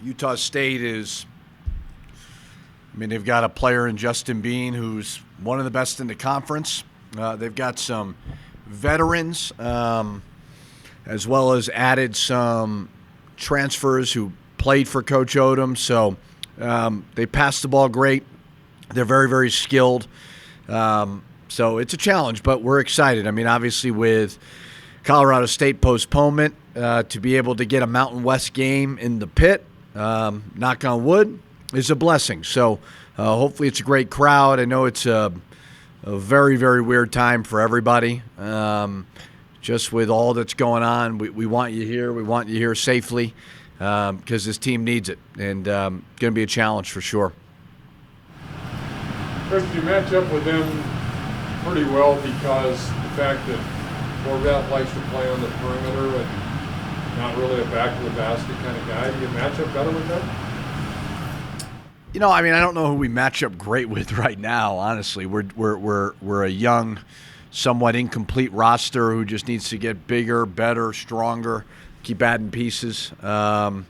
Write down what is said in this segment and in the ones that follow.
Utah State is, they've got a player in Justin Bean who's one of the best in the conference. They've got some veterans, as well as added some transfers who played for Coach Odom. So they pass the ball great. They're very, very skilled. So it's a challenge, but we're excited. Obviously with Colorado State postponement, to be able to get a Mountain West game in the pit, knock on wood, is a blessing. So hopefully it's a great crowd. I know it's a very, very weird time for everybody. Just with all that's going on, we want you here. We want you here safely because this team needs it, and going to be a challenge for sure. Chris, you match up with them pretty well because the fact that Horvath likes to play on the perimeter and not really a back-to-the-basket kind of guy. Do you match up better with them? I don't know who we match up great with right now. Honestly, we're a young, somewhat incomplete roster who just needs to get bigger, better, stronger, keep adding pieces. I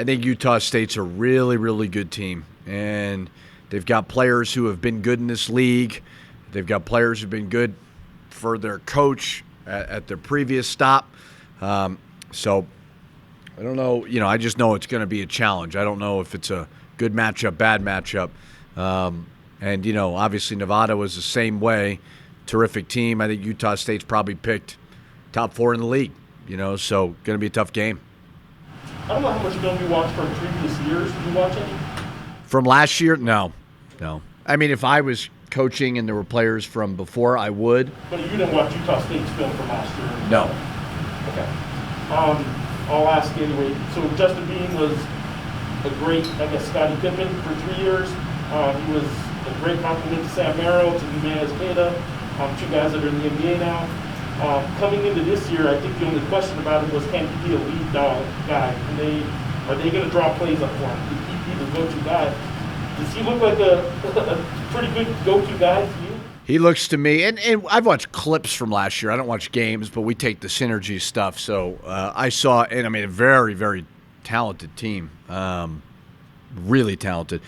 think Utah State's a really, really good team, and they've got players who have been good in this league. They've got players who've been good for their coach at their previous stop. So I don't know. I just know it's going to be a challenge. I don't know if it's a good matchup, bad matchup. And, obviously Nevada was the same way. Terrific team. I think Utah State's probably picked top 4 in the league, so going to be a tough game. I don't know how much film you watched from previous years. Did you watch any? From last year? No. If I was coaching and there were players from before, I would. But you didn't watch Utah State's film from last year? No. Okay. I'll ask anyway. So Justin Bean was a great, Scottie Pippen for 3 years. He was a great compliment to Sam Merrill, to Jimenez Queta, two guys that are in the NBA now. Coming into this year, I think the only question about him was, can he be a lead dog guy? Are they going to draw plays up for him? Can he be the go-to guy? Does he look like a pretty good go-to guy to you? He looks to me, and I've watched clips from last year. I don't watch games, but we take the synergy stuff. So I saw, a very, very talented team, really talented.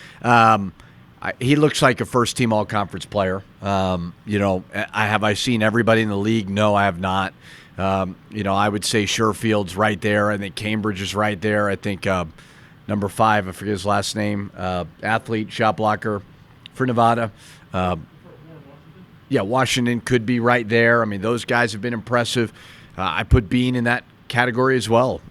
He looks like a first-team all-conference player. Have I seen everybody in the league? No, I have not. I would say Sherfield's right there. I think Cambridge is right there. I think number 5, I forget his last name, athlete, shot blocker for Nevada. Washington could be right there. Those guys have been impressive. I put Bean in that category as well.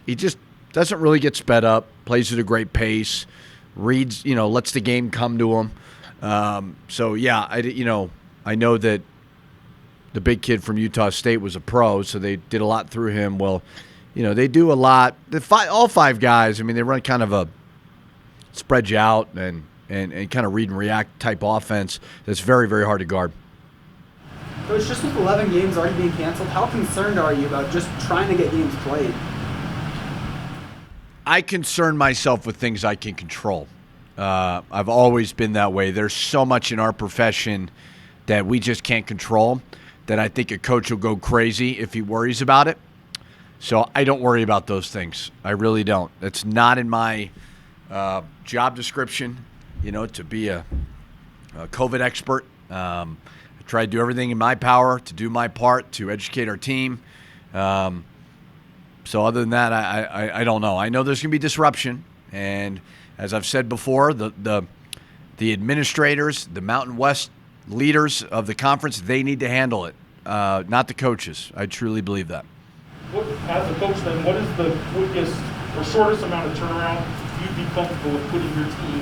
He just doesn't really get sped up, plays at a great pace, reads, lets the game come to him. I know that the big kid from Utah State was a pro, so they did a lot through him. Well, they do a lot. All 5 guys, they run kind of a spread you out and kind of read and react type offense that's very, very hard to guard. Coach, just with 11 games already being canceled, how concerned are you about just trying to get games played? I concern myself with things I can control. I've always been that way. There's so much in our profession that we just can't control that I think a coach will go crazy if he worries about it. So I don't worry about those things. I really don't. It's not in my job description, to be a COVID expert. I try to do everything in my power to do my part to educate our team. So other than that, I don't know. I know there's going to be disruption, and as I've said before, the administrators, the Mountain West leaders of the conference, they need to handle it, not the coaches. I truly believe that. As a coach, then, what is the quickest or shortest amount of turnaround you'd be comfortable with putting your team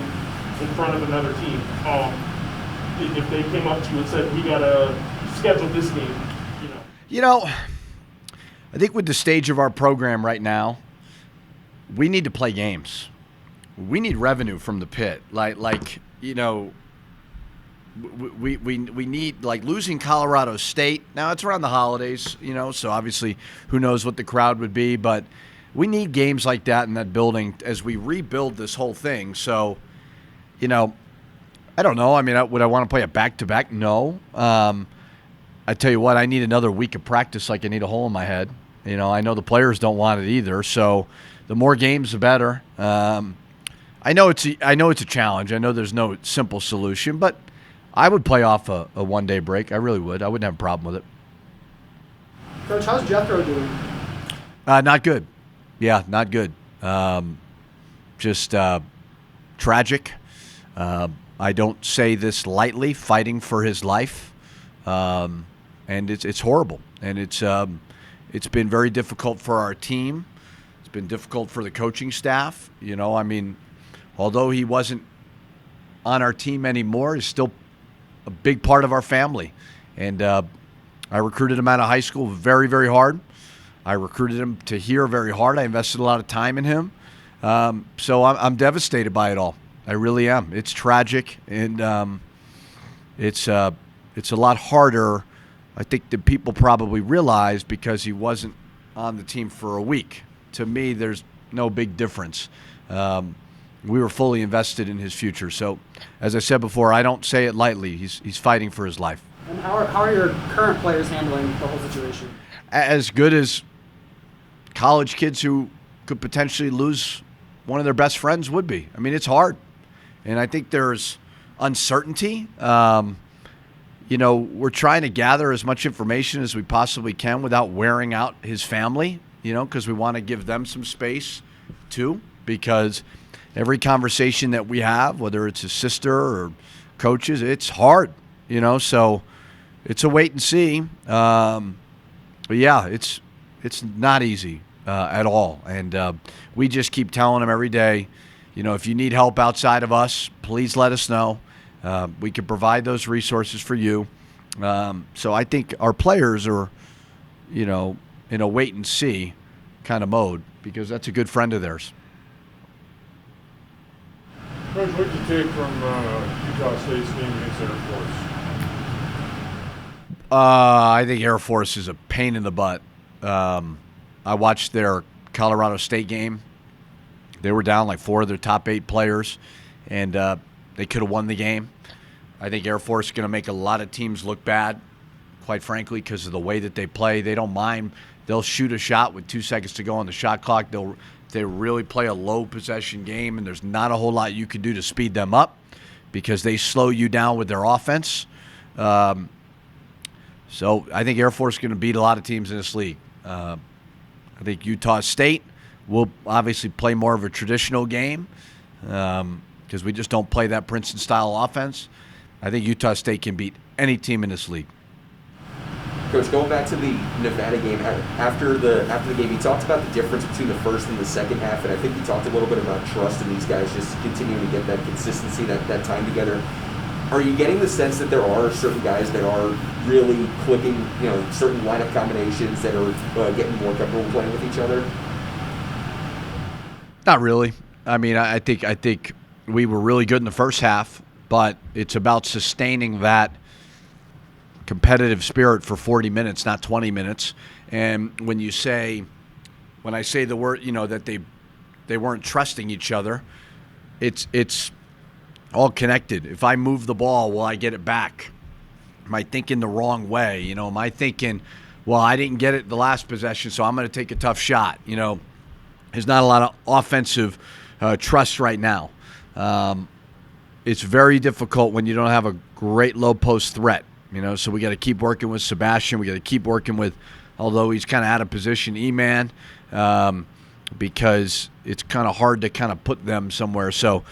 in front of another team? If they came up to you and said, we got to schedule this game, I think with the stage of our program right now, we need to play games. We need revenue from the pit. We need, losing Colorado State. Now, it's around the holidays, so obviously who knows what the crowd would be. But we need games like that in that building as we rebuild this whole thing. So, I don't know. Would I want to play a back-to-back? No. I tell you what, I need another week of practice like I need a hole in my head. You know, I know the players don't want it either. So the more games, the better. I know it's a challenge. I know there's no simple solution, but I would play off a one-day break. I really would. I wouldn't have a problem with it. Coach, how's Jethro doing? Not good. Yeah, not good. Just tragic. I don't say this lightly, fighting for his life. And it's horrible. And it's been very difficult for our team. It's been difficult for the coaching staff. You know, I mean, although he wasn't on our team anymore, he's still a big part of our family. And I recruited him out of high school very, very hard. I recruited him to here very hard. I invested a lot of time in him. So I'm devastated by it all. I really am. It's tragic, and it's a lot harder, I think, than people probably realize because he wasn't on the team for a week. To me, there's no big difference. We were fully invested in his future. So, as I said before, I don't say it lightly. He's fighting for his life. And how are your current players handling the whole situation? As good as college kids who could potentially lose one of their best friends would be. I mean, it's hard. And I think there's uncertainty. You know, we're trying to gather as much information as we possibly can without wearing out his family, you know, because we want to give them some space too, because every conversation that we have, whether it's his sister or coaches, it's hard, you know, so it's a wait and see. But yeah, it's not easy at all. And we just keep telling him every day, you know, if you need help outside of us, please let us know. We can provide those resources for you. So I think our players are, you know, in a wait and see kind of mode because that's a good friend of theirs. Coach, what did you take from Utah State's game against Air Force? I think Air Force is a pain in the butt. I watched their Colorado State game. They were down like 4 of their top 8 players, and they could have won the game. I think Air Force is going to make a lot of teams look bad, quite frankly, because of the way that they play. They don't mind. They'll shoot a shot with 2 seconds to go on the shot clock. They really play a low possession game, and there's not a whole lot you can do to speed them up because they slow you down with their offense. So I think Air Force is going to beat a lot of teams in this league. I think Utah State will obviously play more of a traditional game because we just don't play that Princeton-style offense. I think Utah State can beat any team in this league. Coach, going back to the Nevada game, after the game, you talked about the difference between the first and the second half, and I think you talked a little bit about trust in these guys, just continuing to get that consistency, that time together. Are you getting the sense that there are certain guys that are really clicking, you know, certain lineup combinations that are getting more comfortable playing with each other? Not really. I mean, I think we were really good in the first half, but it's about sustaining that competitive spirit for 40 minutes, not 20 minutes. And when I say the word, you know, that they weren't trusting each other, it's all connected. If I move the ball, will I get it back? Am I thinking the wrong way? You know, am I thinking, well, I didn't get it the last possession, so I'm going to take a tough shot? You know, there's not a lot of offensive trust right now. It's very difficult when you don't have a great low post threat. You know, so we got to keep working with Sebastian. We got to keep working with, although he's kind of out of position, E-Man, because it's kind of hard to kind of put them somewhere. So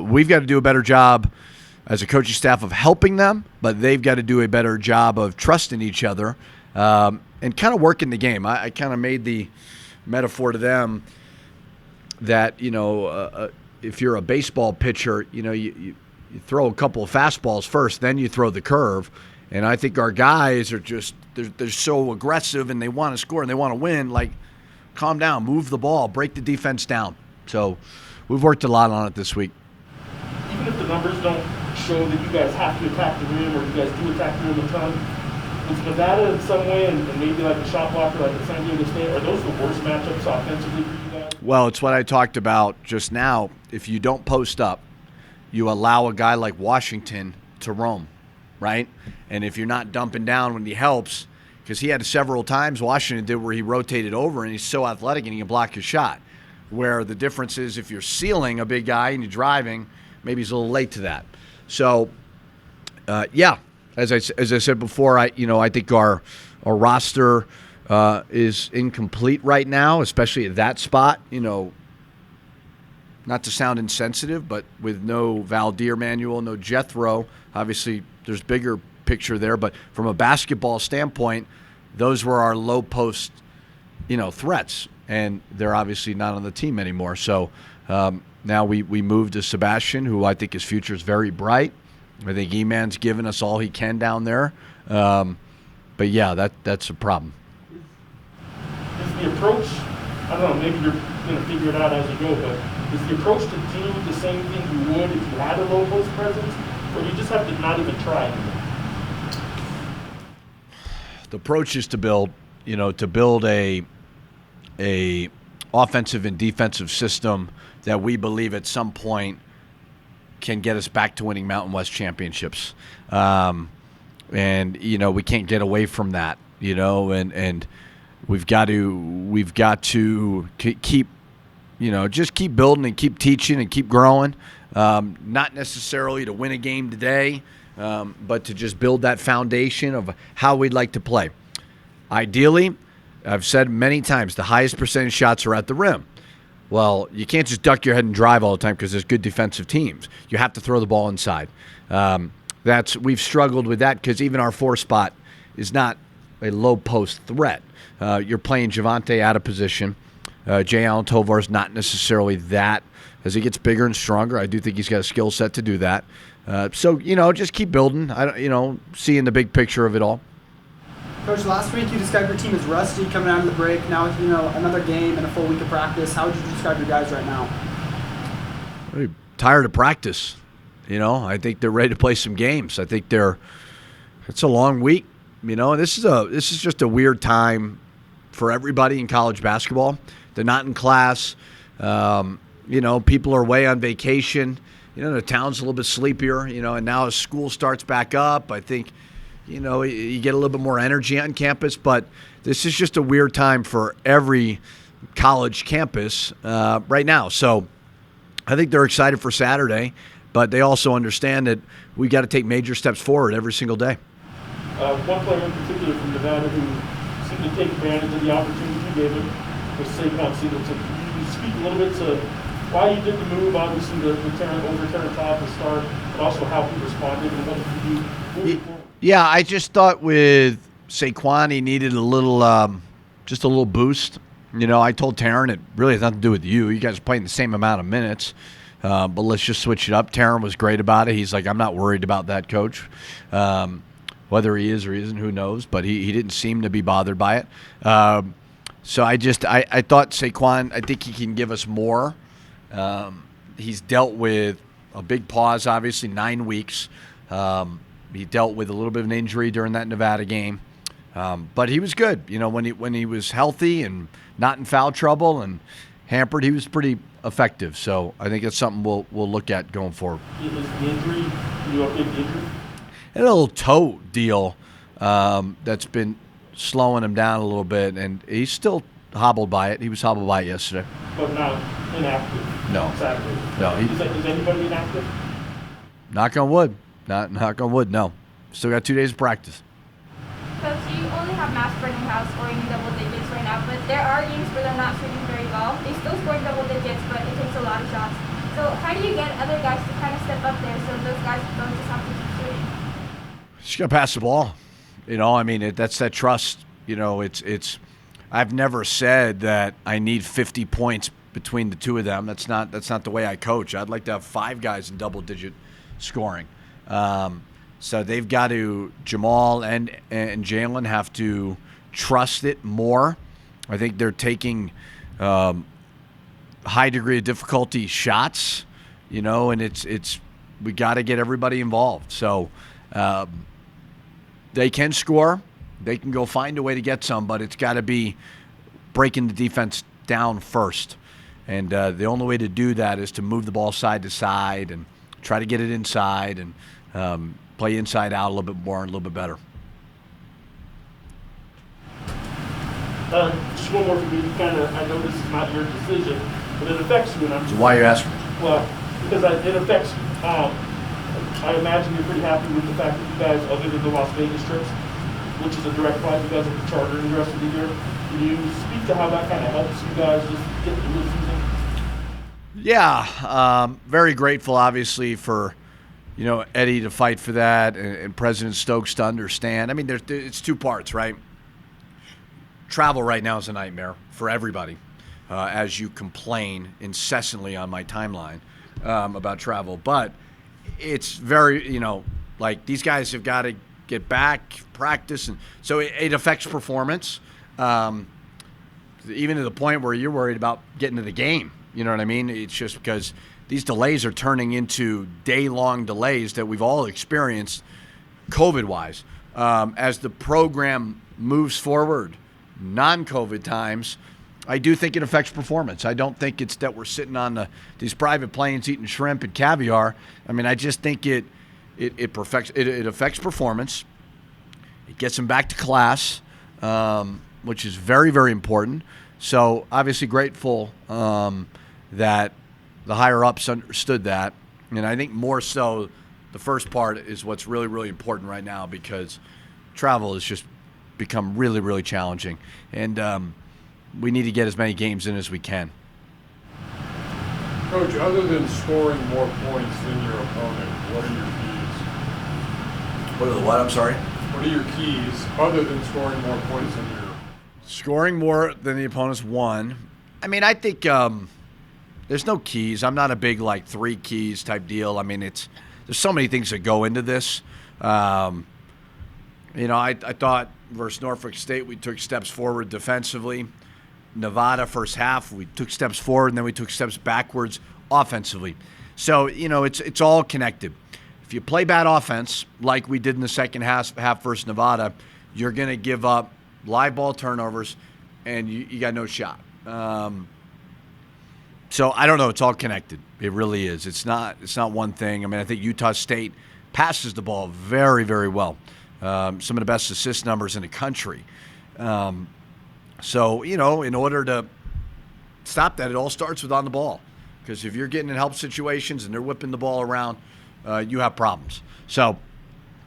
we've got to do a better job as a coaching staff of helping them, but they've got to do a better job of trusting each other and kind of working the game. I kind of made the metaphor to them that, you know, if you're a baseball pitcher, you know, you throw a couple of fastballs first, then you throw the curve. And I think our guys are just they're so aggressive and they want to score and they want to win. Like, calm down, move the ball, break the defense down. So we've worked a lot on it this week. Even if the numbers don't show that you guys have to attack the rim or you guys do attack the rim a ton, is Nevada in some way and maybe like a shot blocker like the San Diego State, are those the worst matchups offensively for you guys? Well, it's what I talked about just now. If you don't post up, you allow a guy like Washington to roam, right? And if you're not dumping down when he helps, because he had several times Washington did where he rotated over and he's so athletic and he can block your shot. Where the difference is if you're sealing a big guy and you're driving, maybe he's a little late to that. So, yeah, as I said before, I think our roster is incomplete right now, especially at that spot. Not to sound insensitive, but with no Valdir Manuel, no Jethro, obviously there's bigger picture there. But from a basketball standpoint, those were our low post, threats, and they're obviously not on the team anymore. So now we move to Sebastian, who I think his future is very bright. I think E-Man's given us all he can down there. But yeah, that's a problem. Is the approach, I don't know, maybe you're going to figure it out as you go, but is the approach to do the same thing you would if you had a low post presence, or do you just have to not even try anymore? The approach is to build a offensive and defensive system that we believe at some point can get us back to winning Mountain West championships. And we can't get away from that, and we've got to keep, just keep building and keep teaching and keep growing. Not necessarily to win a game today, but to just build that foundation of how we'd like to play. Ideally, I've said many times, the highest percentage shots are at the rim. Well, you can't just duck your head and drive all the time because there's good defensive teams. You have to throw the ball inside. We've struggled with that because even our 4 spot is not a low post threat. You're playing Javante out of position. Jay Allen Tovar is not necessarily that. As he gets bigger and stronger, I do think he's got a skill set to do that. So just keep building. Seeing the big picture of it all. Coach, last week you described your team as rusty coming out of the break. Now, another game and a full week of practice. How would you describe your guys right now? They're tired of practice. I think they're ready to play some games. I think it's a long week. This is just a weird time for everybody in college basketball. They're not in class. People are away on vacation. The town's a little bit sleepier, and now as school starts back up, I think, you get a little bit more energy on campus, but this is just a weird time for every college campus right now. So I think they're excited for Saturday, but they also understand that we got to take major steps forward every single day. One player in particular from Nevada who seemed to take advantage of the opportunity you gave him was Saquon Singleton. Can you speak a little bit to why you did the move, obviously the return over Terrence Hall at the start, but also how he responded and what he could do moving forward? Yeah, I just thought with Saquon he needed a little, just a little boost. I told Taryn it really has nothing to do with you. You guys are playing the same amount of minutes, but let's just switch it up. Taryn was great about it. He's like, I'm not worried about that, Coach. Whether he is or isn't, who knows? But he didn't seem to be bothered by it. So I thought Saquon, I think he can give us more. He's dealt with a big pause, obviously 9 weeks. He dealt with a little bit of an injury during that Nevada game, but he was good. When he was healthy and not in foul trouble and hampered, he was pretty effective. So I think that's something we'll look at going forward. Is the injury, you okay with the injury? And a little toe deal that's been slowing him down a little bit, and he's still hobbled by it. He was hobbled by it yesterday. But not inactive. No. Saturday. No. Is anybody inactive? Knock on wood. Knock on wood, no. Still got 2 days of practice. Coach, you only have Max Burninghouse scoring in double digits right now, but there are games where they're not shooting very well. They still score double digits, but it takes a lot of shots. So how do you get other guys to kind of step up there so those guys don't just have to keep shooting? Just got to pass the ball. That's that trust. It's. I've never said that I need 50 points between the two of them. That's not the way I coach. I'd like to have 5 guys in double-digit scoring. So they've got to, Jamal and Jalen have to trust it more. I think they're taking high degree of difficulty shots, and it's we got to get everybody involved. So they can score. They can go find a way to get some, but it's got to be breaking the defense down first. And the only way to do that is to move the ball side to side and try to get it inside and play inside out a little bit more and a little bit better. Just one more for me. I know this is not your decision, but it affects you, and I'm So why are you asking? well, because it affects you. I imagine you're pretty happy with the fact that you guys, other than the Las Vegas trips, which is a direct flight, you guys will be chartering the rest of the year. Can you speak to how that kind of helps you guys just get through the season? Yeah, very grateful, obviously, for Eddie to fight for that, and President Stokes to understand. I mean, it's two parts, right? Travel right now is a nightmare for everybody, as you complain incessantly on my timeline about travel. But it's very, like these guys have got to get back, practice, and so it affects performance, even to the point where you're worried about getting to the game. You know what I mean? It's just because these delays are turning into day-long delays that we've all experienced COVID-wise. As the program moves forward, non-COVID times, I do think it affects performance. I don't think it's that we're sitting on these private planes eating shrimp and caviar. I mean, I just think it affects performance. It gets them back to class, which is very, very important. So obviously grateful that the higher-ups understood that. And I think more so the first part is what's really, really important right now, because travel has just become really, really challenging. And we need to get as many games in as we can. Coach, other than scoring more points than your opponent, what are your keys? What are the what? I'm sorry? What are your keys other than scoring more points than your... Scoring more than the opponent's won. I mean, I think there's no keys. I'm not a big, like, 3 keys type deal. I mean, there's so many things that go into this. I thought versus Norfolk State we took steps forward defensively. Nevada first half we took steps forward, and then we took steps backwards offensively. So, it's all connected. If you play bad offense like we did in the second half versus Nevada, you're going to give up live ball turnovers, and you got no shot. So I don't know. It's all connected. It really is. It's not one thing. I mean, I think Utah State passes the ball very, very well. Some of the best assist numbers in the country. So, in order to stop that, it all starts with on the ball. Because if you're getting in help situations and they're whipping the ball around, you have problems. So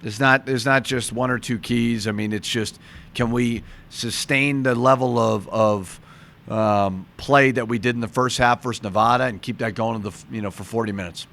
there's not just 1 or 2 keys. I mean, it's just, can we sustain the level of play that we did in the first half versus Nevada and keep that going for 40 minutes?